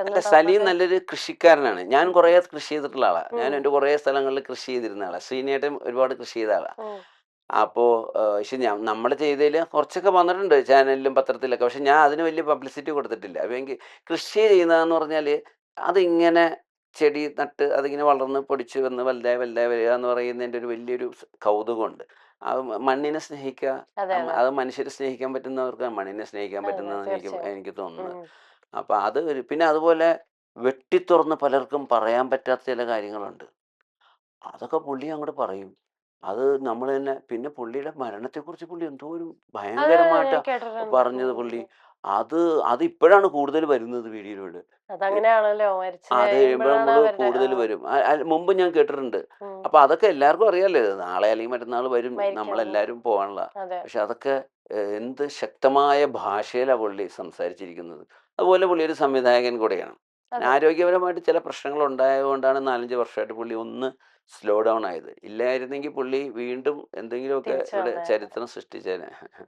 അല്ല, സലീം നല്ലൊരു കൃഷിക്കാരനാണ്. ഞാൻ കുറേ കൃഷി ചെയ്തിട്ടുള്ള ആളാ. ഞാൻ എൻ്റെ കുറേ സ്ഥലങ്ങളിൽ കൃഷി ചെയ്തിരുന്ന ആളാ. ശ്രീനേട്ടൻ ഒരുപാട് കൃഷി ചെയ്ത ആളാ. അപ്പോൾ പക്ഷെ നമ്മൾ ചെയ്തതിൽ കുറച്ചൊക്കെ വന്നിട്ടുണ്ട് ചാനലിലും പത്രത്തിലൊക്കെ. പക്ഷെ ഞാൻ അതിന് വലിയ പബ്ലിസിറ്റി കൊടുത്തിട്ടില്ല. അപ്പോൾ എനിക്ക് കൃഷി ചെയ്യുന്നതെന്ന് പറഞ്ഞാൽ അതിങ്ങനെ ചെടി നട്ട് അതിങ്ങനെ വളർന്ന് പൊടിച്ച് വന്ന് വലുതായി വലുതായി വരിക എന്ന് പറയുന്നതിൻ്റെ ഒരു വലിയൊരു കൗതുകമുണ്ട്. അത് മണ്ണിനെ സ്നേഹിക്കുക, അത് മനുഷ്യരെ സ്നേഹിക്കാൻ പറ്റുന്നവർക്ക് മണ്ണിനെ സ്നേഹിക്കാൻ പറ്റുന്നതെന്ന് എനിക്ക് തോന്നുന്നത്. അപ്പം അത് പിന്നെ അതുപോലെ വെട്ടിത്തുറന്ന് പലർക്കും പറയാൻ പറ്റാത്ത ചില കാര്യങ്ങളുണ്ട്. അതൊക്കെ പുള്ളി അങ്ങോട്ട് പറയും. അത് നമ്മൾ തന്നെ പിന്നെ പുള്ളിയുടെ മരണത്തെക്കുറിച്ച് പുള്ളി എന്തോരം ഭയങ്കരമായിട്ടാ പറഞ്ഞത് പുള്ളി. അത് അതിപ്പോഴാണ് കൂടുതൽ വരുന്നത് വീഡിയോയിലൂടെ. അത് കഴിയുമ്പോൾ നമ്മൾ കൂടുതൽ വരും. മുമ്പ് ഞാൻ കേട്ടിട്ടുണ്ട്. അപ്പൊ അതൊക്കെ എല്ലാവർക്കും അറിയാലോ. നാളെ അല്ലെങ്കിൽ മറ്റന്നാൾ വരും, നമ്മളെല്ലാവരും പോകാനുള്ള. പക്ഷെ അതൊക്കെ എന്ത് ശക്തമായ ഭാഷയിലാണ് പുള്ളി സംസാരിച്ചിരിക്കുന്നത്. അതുപോലെ പുള്ളി ഒരു സംവിധായകൻ കൂടെയാണ്. ആരോഗ്യപരമായിട്ട് ചില പ്രശ്നങ്ങൾ ഉണ്ടായതുകൊണ്ടാണ് 4-5 വർഷമായിട്ട് പുള്ളി ഒന്ന് സ്ലോ ഡൗൺ ആയത്. ഇല്ലായിരുന്നെങ്കിൽ പുള്ളി വീണ്ടും എന്തെങ്കിലുമൊക്കെ ഇവിടെ ചരിത്രം സൃഷ്ടിച്ചേനെ.